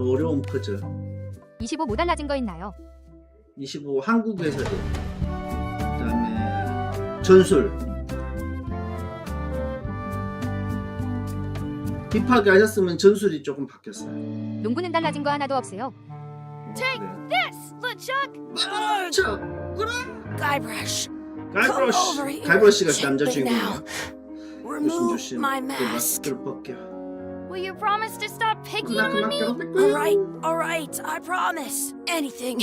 더 어려운 퍼즐. 25 뭐 달라진 거 있나요? 25 한국에서도. 그다음에 전술. 딥하게 하셨으면 전술이 조금 바뀌었어요. 농구는 달라진 거 하나도 없어요. Take this, LeChuck! 자, Guybrush. 가이브러시가 남자 주인공이에요. Remove 조심. my mask. 마스크를 벗겨. Will you promise to stop picking 그만 on me? 뺏고. All right, I promise. Anything.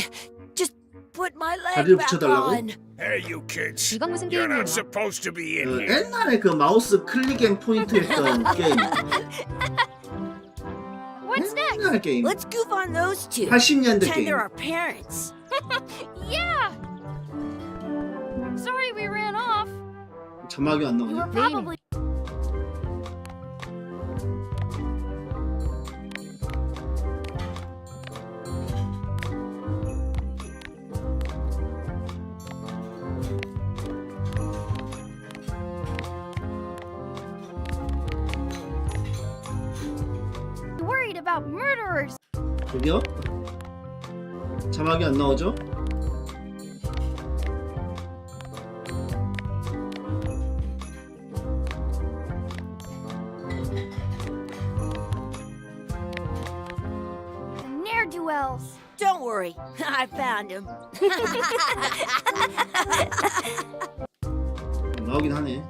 Just put my leg 다리를 back 붙여달라고? on. Hey, you kids. 이건 무슨 You're 게임이에요? not supposed to be in here. 옛날에 그 마우스 클릭 앤 포인트 했던 게임. What's next? 옛날 게임. Let's goof on those two. 80년대 Pretend 게임. they're our parents. Yeah. Sorry we ran off. 자막이 안 You were 나오네. probably worried about murderers. 저기요? 자막이 안 나오죠? Ne'er-do-wells. Don't worry, I found him. 나오긴 하네.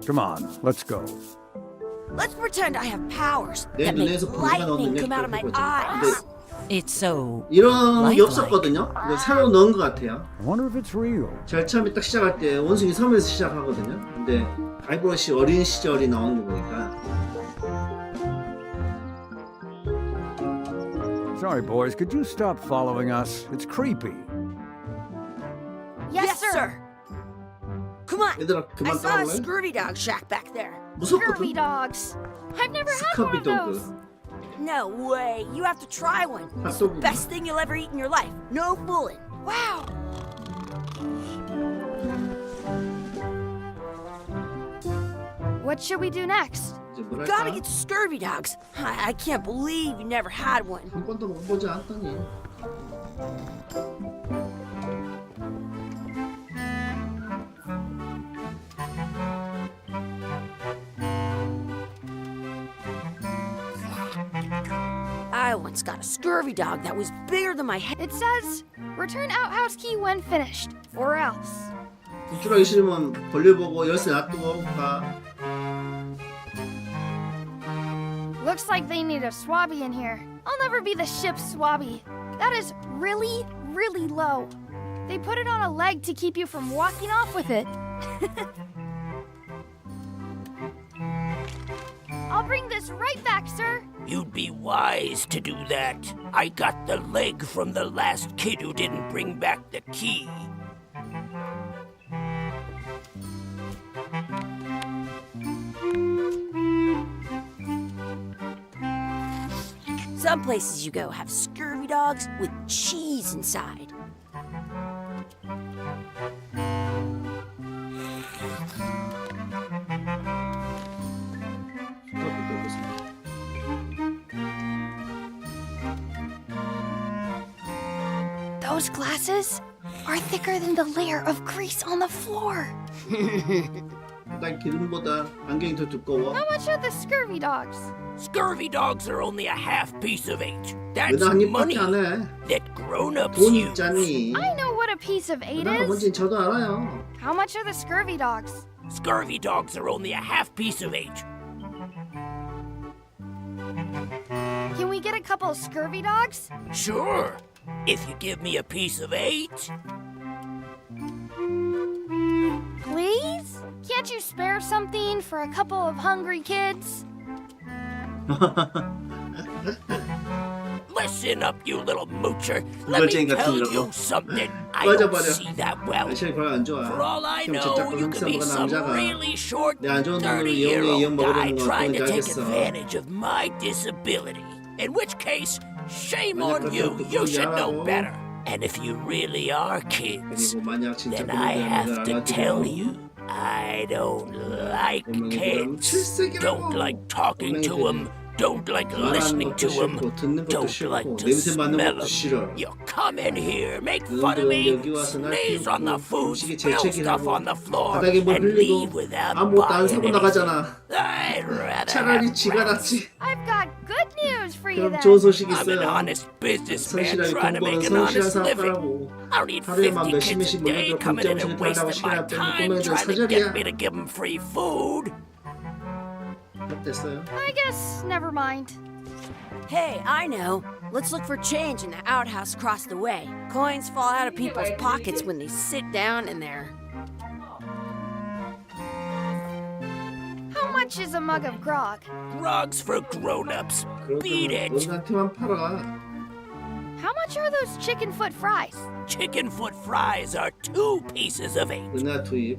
Come on, let's go. Let's pretend I have powers 내 that make 눈에서 불가 lightning 나오는 come out of my 근데 eyes. It's so 이런 게 없었거든요. 이거 새로 넣은 것 같아요. I wonder if it's real. 제가 처음에 딱 시작할 때 원숭이 섬에서 시작하거든요. 근데 가이브러시 어린 시절이 나오는 거 보니까 Sorry, boys, could you stop following us? It's creepy. Yes, sir. Come on. 얘들아 I 그만 saw a 따라올래? scurvy dog shack back there. 무섭거든. Scurvy dogs. I've never had one 스커비 of those. 도그. No way. You have to try one. It's the 핫도그. best thing you'll ever eat in your life. No fooling. Wow. What should we do next? 이제 Gotta 뭐랄까 get to scurvy dogs. I can't believe you never had one. 한 번도 먹어보지 않았더니 I once got a scurvy dog that was bigger than my head. It says, return outhouse key when finished, or else. 구출하기 싫으면 볼일 보고 열쇠 놔두고 가. Looks like they need a swabby in here. I'll never be the ship's swabby. That is really, really low. They put it on a leg to keep you from walking off with it. I'll bring this right back, sir. You'd be wise to do that. I got the leg from the last kid who didn't bring back the key. Some places you go have scurvy dogs with cheese inside. Those glasses are thicker than the layer of grease on the floor. 일단 기름보다 안경이 더 두꺼워. How much are the scurvy dogs? Scurvy dogs are only a half piece of eight. That's 왜나 한 money 입밖에 안 해? that grown-ups 돈 use. 있잖니. I know what a piece of eight 나가 is. 뭔지 저도 알아요. How much are the scurvy dogs? Scurvy dogs are only a half piece of eight. Can we get a couple of scurvy dogs? Sure, if you give me a piece of eight. Please? Can't you spare something for a couple of hungry kids? Listen up, you little moocher. Let me 물쟁이 같은 tell 이라고. you something. I 맞아, don't 맞아. see that well. 사실 별로 안 좋아. For all I 형 know, 저작권 you could be 형사보다 some 남자가 really short, 내 안 좋은 놈으로 이용 30-year-old guy 먹으려는 건 trying to 어떤지 take 알겠어. advantage of my disability. In which case, Shame on you. You should know better. And if you really are kids, 그리고 만약 진짜 then I have to tell 알아들으면 you, I don't like 보면은 그럼 kids. 칠색이라고. Don't like talking to them. Don't like 말하는 listening to 것도 them. 싫고 듣는 것도 Don't like 싫고 to 냄새 맡는 smell 것도 them. 싫어. You come in here, make fun of 너희들은 me, 여기 와서 날 sneeze on the food, 음식에 spill stuff 재채기하고 on the floor, 바닥에 뭘 and leave 흘리고 without 아무것도 안 buying 사고 anything. 나가잖아. I'd rather 차라리 have 지가 rats. 낫지. I've got good news for you 그럼 then. 좋은 소식 I'm an 있어요. honest businessman 성실하게 trying to 돈 make 버는 an 성실한 honest living. 사업가라고. I don't need 하루에 막 50 몇십 kids 명씩 a day 몰려들어 coming in and 공짜로 wasting 시간을 my 빼는 time 꼬맹이들 trying to 사절이야. get me to give them free food. 어땠어요? I guess never mind. Hey, I know. Let's look for change in the outhouse across the way. Coins fall out of people's pockets when they sit down in there. How much is a mug of grog? Drugs for grown-ups. Beat 그러면 it. 너희한테만 팔아. How much are those chicken foot fries? Chicken foot fries are 2 pieces of 8. 은하 투입.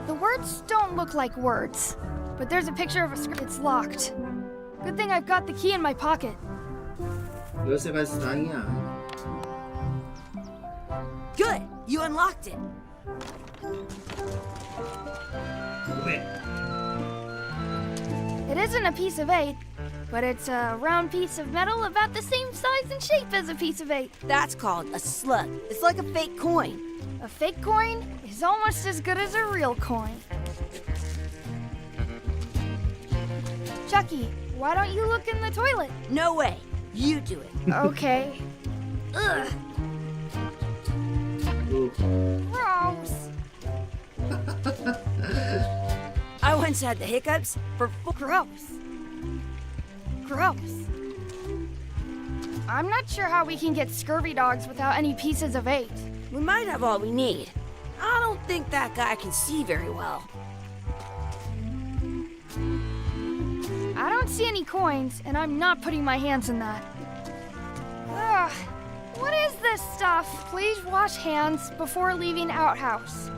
The words don't look like words, but there's a picture of a script. It's locked. Good thing I've got the key in my pocket. 열쇠가 있어 다행이야. Good, you unlocked it. 왜? It isn't a piece of 8, but it's a round piece of metal about the same size and shape as a piece of 8. That's called a slug. It's like a fake coin. A fake coin is almost as good as a real coin. Chucky, why don't you look in the toilet? No way. You do it. Okay. Ugh, gross. I once had the hiccups for Gross. Gross. I'm not sure how we can get scurvy dogs without any pieces of 8. We might have all we need. I don't think that guy can see very well. I don't see any coins, and I'm not putting my hands in that. Ugh. What is this stuff? Please wash hands before leaving outhouse.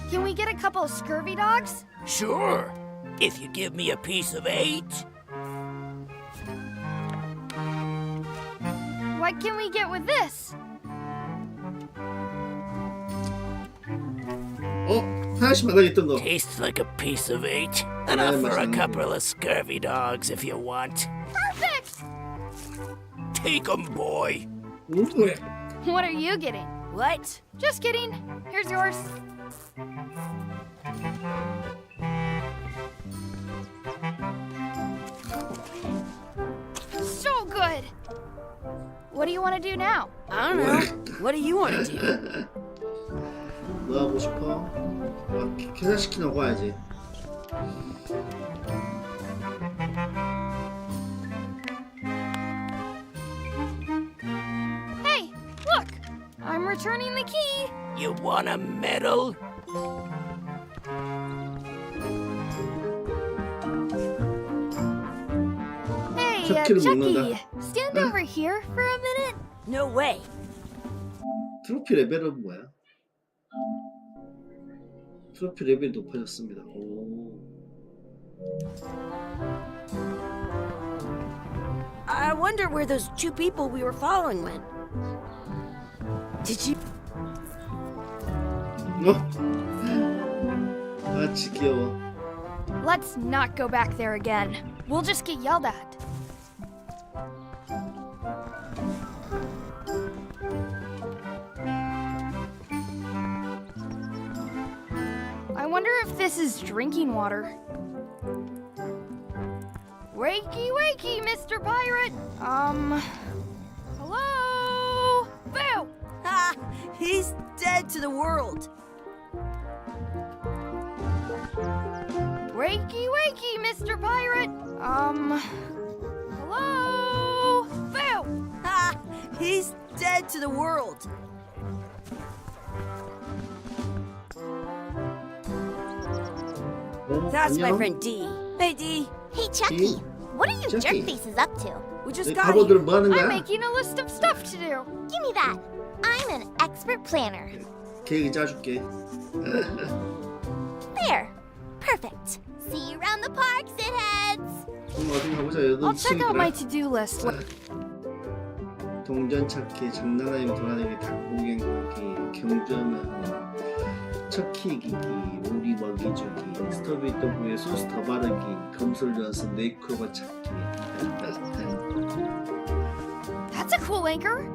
Can we get a couple of scurvy dogs? Sure. If you give me a piece of 8. What can we get with this? 하나씩 받아있던 거. Tastes like a piece of 8. Enough for a couple of scurvy dogs if you want. Perfect! Take 'em, boy. 왜? What are you getting? What? Just kidding. Here's yours. So good. What do you want to do now? I don't know. What do you want to do? 뭐 하고 싶어? 계산시키는 거 가야지. Hey, look! I'm returning the key. You want a medal? Hey, Chucky Chucky, 먹는다. stand over here for a minute. No way. 트로피 레벨은 뭐야? 트로피 레벨이 높아졌습니다. 오. I wonder where those 2 people we were following went. Did you? 아, 지겨워. Let's not go back there again. We'll just get yelled at. I wonder if this is drinking water. Wakey, wakey, Mr. Pirate. Hello? Boo! Ha! He's dead to the world. Wakey, wakey, Mr. Pirate. Hello? Boo! Ha! He's dead to the world. That's my 안녕. friend D. Hey, D. Hey, Chucky, what are you Chucky. jerk faces up to? We just 이 got here. 바보들 뭐 하는 I'm 거야? making a list of stuff to do. Give me that. I'm an expert planner. 계획 짜줄게. There. Perfect. See you around the park, shitheads. 어디 가보자. 여기 I'll check out my 있으니까. to-do list. 동전 찾기, 장난아니면 돌아다니기, 닭구경 가기, 경주하면 척키기기, 오리 먹이주기, 스토브 더브에 소스 더 바르기, 금술 연습, 네이크로버 찾기. That's a cool anchor.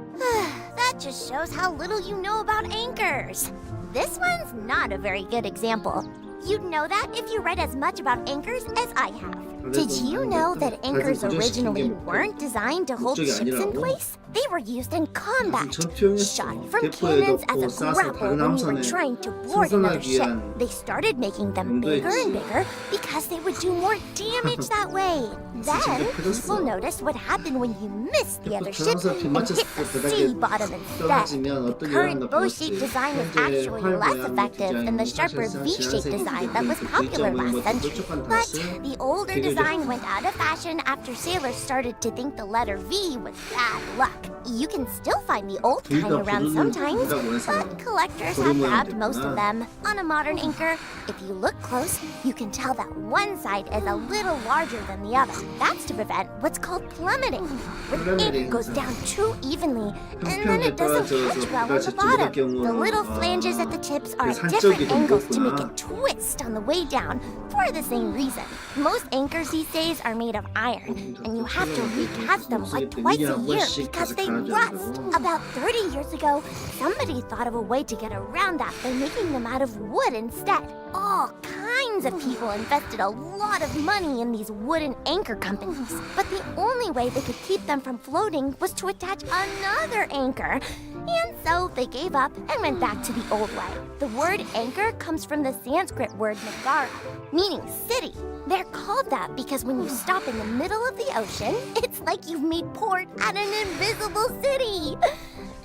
That just shows how little you know about anchors. This one's not a very good example. You'd know that if you read as much about anchors as I have. Did you know that anchors originally weren't designed to hold ships in place? They were used in combat, shot from cannons as a grapple when you were trying to board another ship. They started making them bigger and bigger because they would do more damage that way. Then people noticed what happened when you missed the other ship and hit the sea bottom instead. Current bow-shaped design is actually less effective than the sharper V-shaped design that was popular last century. But the older design went out of fashion after sailors started to think the letter V was bad luck. You can still find the old kind around sometimes, but collectors have grabbed most of them. On a modern anchor, if you look close, you can tell that one side is a little larger than the other. That's to prevent what's called plummeting, where the ink goes down too evenly, and then it doesn't catch well on the bottom. The little flanges at the tips are at different angles to make it twist on the way down for the same reason. Most anchors these days are made of iron, and you have to recast them like twice a year because they rust. About 30 years ago, somebody thought of a way to get around that by making them out of wood instead. All kinds of people invested a lot of money in these wooden anchor companies, but the only way they could keep them from floating was to attach another anchor. And so they gave up and went back to the old way. The word anchor comes from the Sanskrit word nagara, meaning city. They're called that because when you stop in the middle of the ocean, it's like you've made port at an invisible city.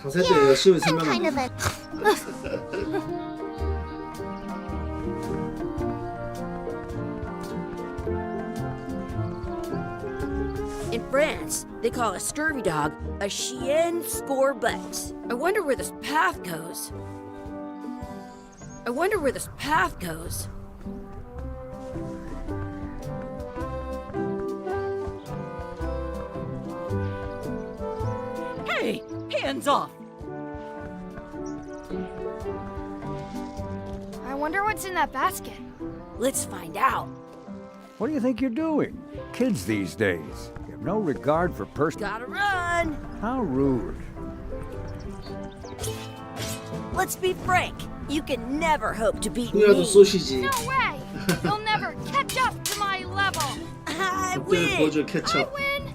자세히 열심히 I'm kind of 설명합니다. a... In France, they call a scurvy dog a chien scorbut. I wonder where this path goes. I wonder where this path goes. Hey, hands off! I wonder what's in that basket. Let's find out. What do you think you're doing? Kids these days. You have no regard for Gotta run. How rude. Let's be frank. You can never hope to beat 이라도 me. 쏘시지. No way! You'll never catch up to my level. I 그때 win. 보여줄 케첩. Win.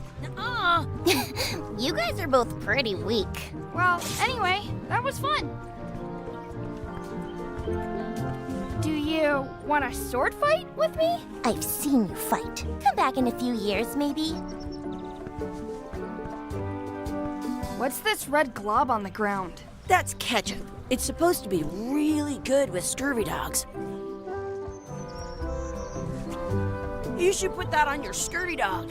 You guys are both pretty weak. Well, anyway, that was fun. Do you want a sword fight with me? I've seen you fight. Come back in a few years, maybe. What's this red glob on the ground? That's ketchup. It's supposed to be really good with scurvy dogs. You should put that on your scurvy dog.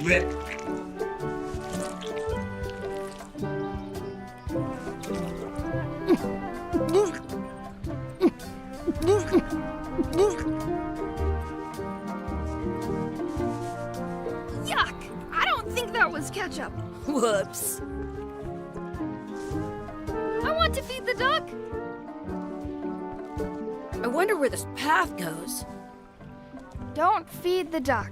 왜? Yuck! I don't think that was ketchup. Whoops. I want to feed the duck. I wonder where this path goes. Don't feed the duck.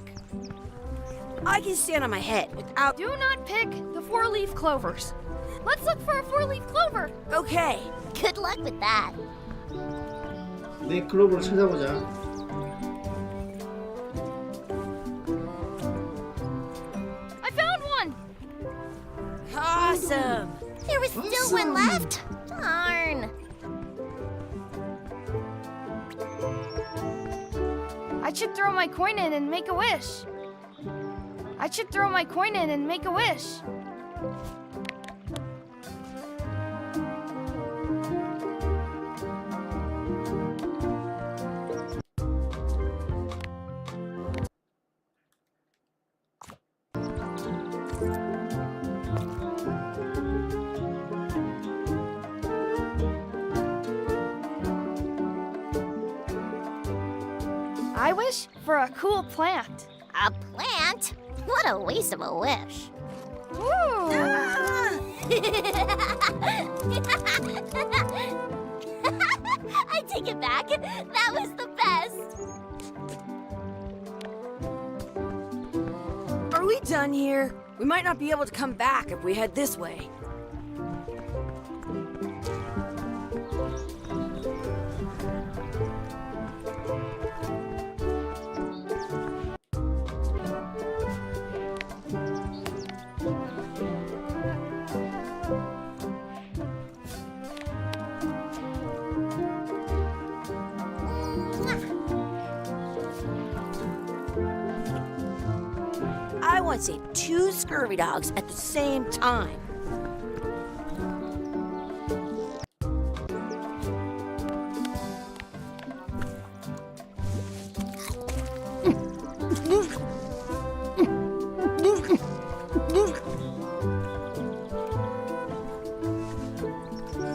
I can stand on my head without. Do not pick the four-leaf clovers. Let's look for a four-leaf clover. Okay. Good luck with that. 네 클로버를 찾아보자. I found one. Awesome. There was still one left. Darn. should throw my coin in and make a wish. I should throw my coin in and make a wish. I wish for a cool plant. A plant? What a waste of a wish. Ooh. I take it back. That was the best. Are we done here? We might not be able to come back if we head this way. I want to save 2 scurvy dogs at the same time.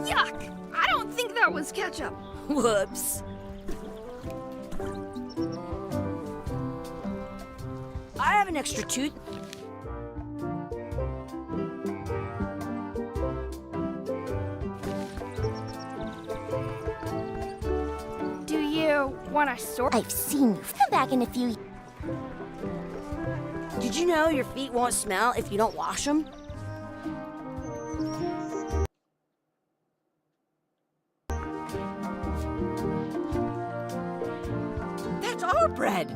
Yuck! I don't think that was ketchup. Whoops. I have an extra tooth. Do you want a sword? I've seen you. Come back in a few. Did you know your feet won't smell if you don't wash them? That's our bread.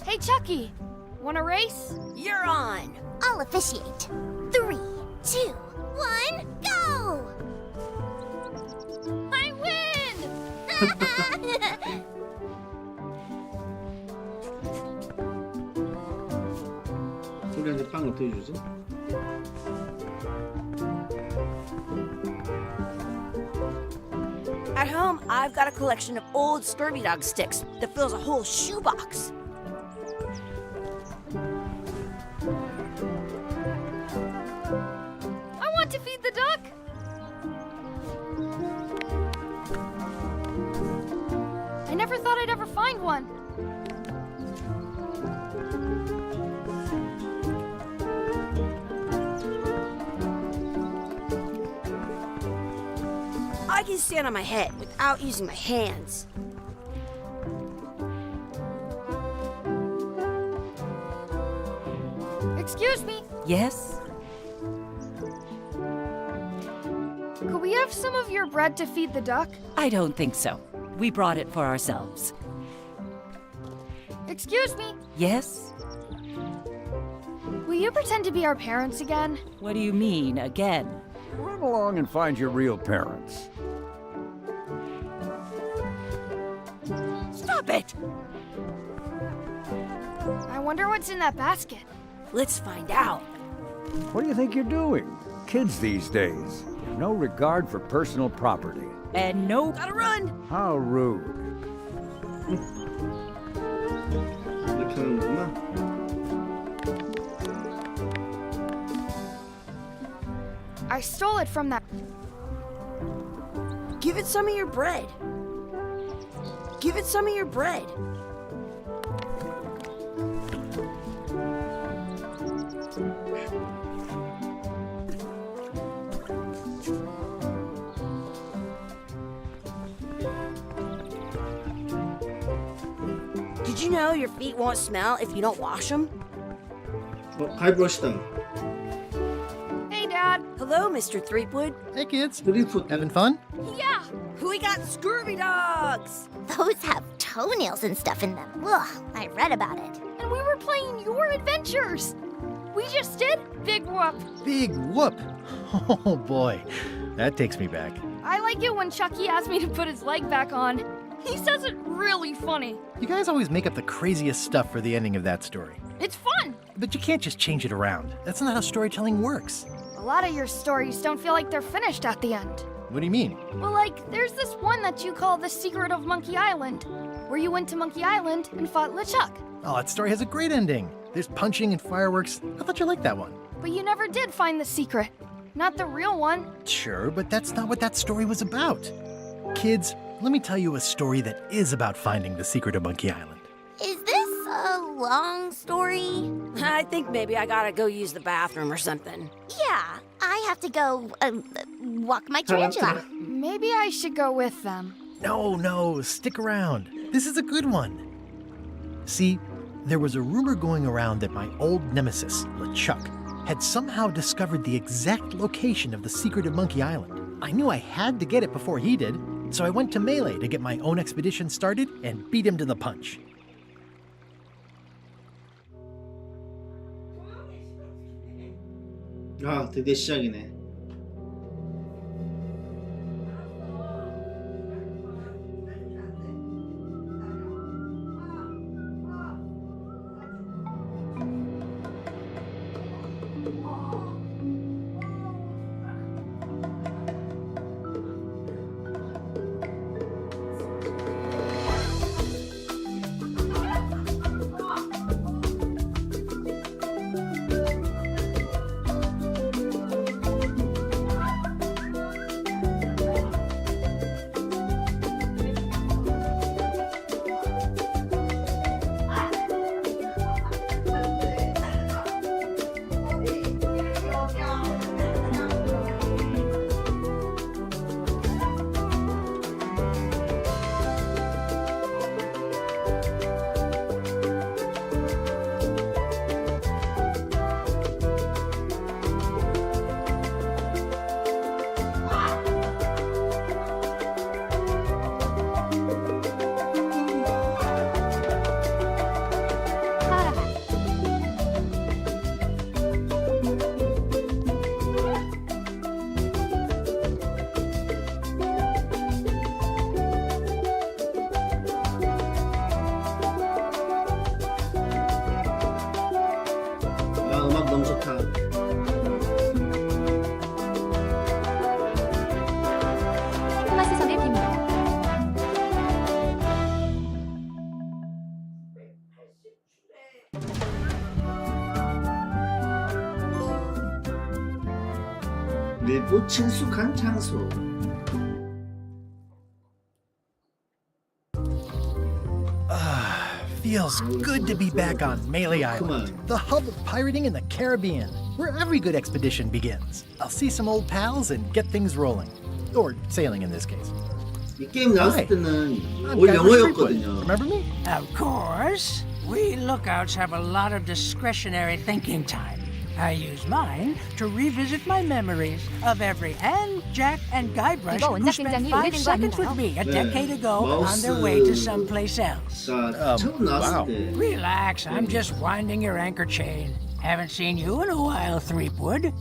Hey, Chucky, want a race? You're on. I'll officiate. 3, 2, 1, go! I win! 우리한테 빵 어떻게 주죠? At home, I've got a collection of old scurvy dog sticks that fills a whole shoebox. I want to feed the duck. I never thought I'd ever find one. I can stand on my head without using my hands. Excuse me, Yes? could we have some of your bread to feed the duck? I don't think so. We brought it for ourselves. Excuse me, Yes? will you pretend to be our parents again? What do you mean, again? Run along and find your real parents. Stop it! I wonder what's in that basket. Let's find out. What do you think you're doing? Kids these days have no regard for personal property. And no. Gotta run! How rude. 이렇게 하는구나. I stole it from that. Give it some of your bread. Give it some of your bread. Did you know your feet won't smell if you don't wash them? 가위브러 시당. Hey, Dad. Hello, Mr. Threepwood. Hey kids, 드리프트. having fun? Yeah. We got scurvy dogs! Those have toenails and stuff in them. Ugh, I read about it. And we were playing your adventures. we just did? Big whoop. Big whoop. Oh boy, that takes me back. I like it when Chucky asks me to put his leg back on. He says it really funny. You guys always make up the craziest stuff for the ending of that story. It's fun. But you can't just change it around. That's not how storytelling works. A lot of your stories don't feel like they're finished at the end. What do you mean? Well, like, there's this one that you call The Secret of Monkey Island, where you went to Monkey Island and fought LeChuck. Oh, that story has a great ending. There's punching and fireworks. I thought you liked that one. But you never did find the secret. Not the real one. Sure, but that's not what that story was about. Kids, let me tell you a story that is about finding the secret of Monkey Island. Is this a long story? I think maybe I gotta go use the bathroom or something. Yeah, I have to go walk my tarantula. Maybe I should go with them. No, stick around. This is a good one. See, there was a rumor going around that my old nemesis, LeChuck, had somehow discovered the exact location of the secret of Monkey Island. I knew I had to get it before he did, so I went to Melee to get my own expedition started and beat him to the punch. 아, 드디어 시작이네. 음악 너무 좋다. 쿠마스섬의 비밀. 일부 친숙한 장소. Feels good to be back on Melee Island, the hub of pirating in the Caribbean, where every good expedition begins. I'll see some old pals and get things rolling. Or sailing in this case. 이 게임 나왔을 때는 I'm 올 Captain 영어였거든요. Remember me? Of course. We lookouts have a lot of discretionary thinking time. I use mine to revisit my memories of every Anne, Jack, and Guybrush 이거 who 원작 spent 굉장히 5 오래된 거 seconds with 아닌가요? me a 네. decade ago on their way to 마우스- someplace else. 자, 처음 나왔을 wow. 때 Relax, I'm just winding your anchor chain. Haven't seen you in a while, Threepwood.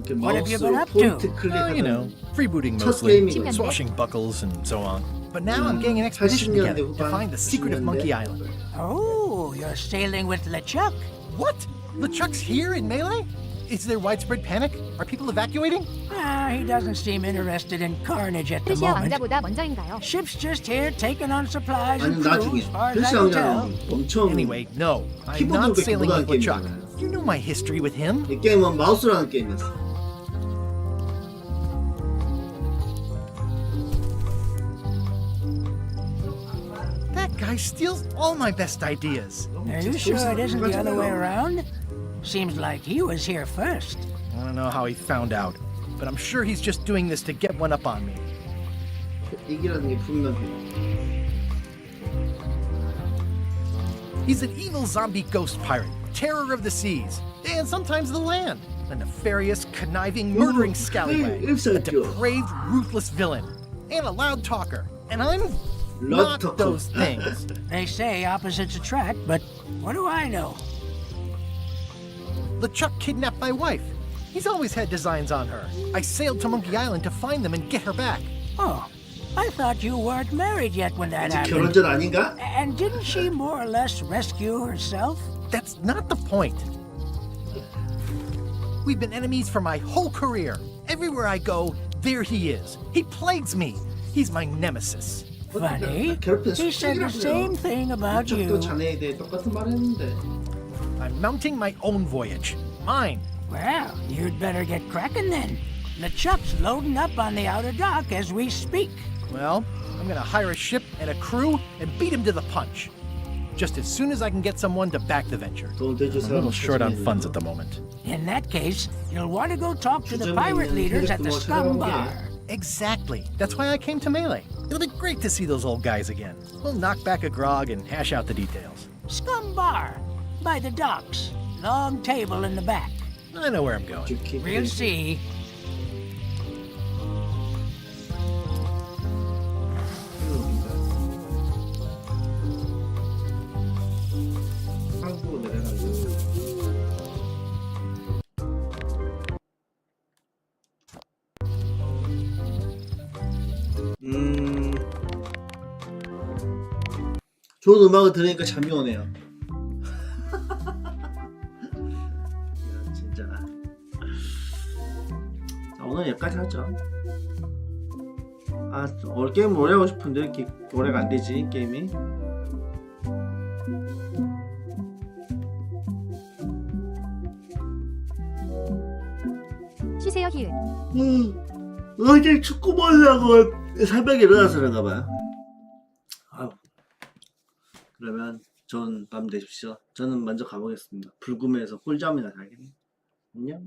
이렇게 What have you 마우스로 been up to? 포인트 Well, you know, 클릭하던 freebooting 첫 mostly, 게임이거든요. swashing buckles and so on. But now I'm getting an expedition 80년대 together to 후반, find the secret of 90년대. Monkey Island. Oh, you're sailing with LeChuck. What? LeChuck's here in Melee? Is there widespread panic? Are people evacuating? He doesn't seem interested in carnage at the 페르시아 moment. 왕자보다 먼저인가요? Ship's just here taking on supplies 아니 and crew, 나중에 as far as I 펠시 can tell. 왕자는 엄청 Anyway, no. I'm not 키보드로 sailing 보다 with LeChuck. 게임이잖아요. You know my history with him. 이 게임은 마우스로 하는 게임이었어. That guy steals all my best ideas. Are you sure it isn't the other way around? Seems like he was here first. I don't know how he found out, but I'm sure he's just doing this to get one up on me. 이기라는 게 분명해. He's an evil zombie ghost pirate, terror of the seas, and sometimes the land. A nefarious, conniving, murdering scallywag. A depraved, ruthless villain. And a loud talker. And I'm not talker. those things. They say opposites attract, but what do I know? LeChuck kidnapped my wife. He's always had designs on her. I sailed to Monkey Island to find them and get her back. Oh, I thought you weren't married yet when that 아직 happened. 결혼전 아닌가? And didn't she more or less rescue herself? That's not the point. We've been enemies for my whole career. Everywhere I go, there he is. He plagues me. He's my nemesis. Funny. He said the same thing about you. 또 자네에 대해 똑같은 말 했는데. I'm mounting my own voyage. Mine. Well, you'd better get cracking then. LeChuck's loading up on the outer dock as we speak. Well, I'm gonna hire a ship and a crew and beat him to the punch. Just as soon as I can get someone to back the venture. 돈 대줄 I'm a little 사람 short on 찾아야 funds at 되나? the moment. In that case, you'll want to go talk to the 주점에 pirate 있는 leaders at the 뭐 Scum 찾아본 게. Bar. Exactly. That's why I came to Melee. It'll be great to see those old guys again. We'll knock back a grog and hash out the details. Scum Bar, by the docks. Long table in the back. I know where I'm going. We'll see. 한국으로 내려가고. 좋은 음악을 들으니까 잠이 오네요. 야, 진짜. 자, 오늘 여기까지 하죠. 아, 오늘 게임 오래 하고 싶은데 이렇게 오래가 안 되지 게임이. 쉬세요 히읗. 어제 축구 보려고 새벽에 일어나서 그런가 봐요. 아유. 그러면 좋은 밤 되십시오. 저는 먼저 가보겠습니다. 불금에서 꿀잠이나 자겠네. 안녕.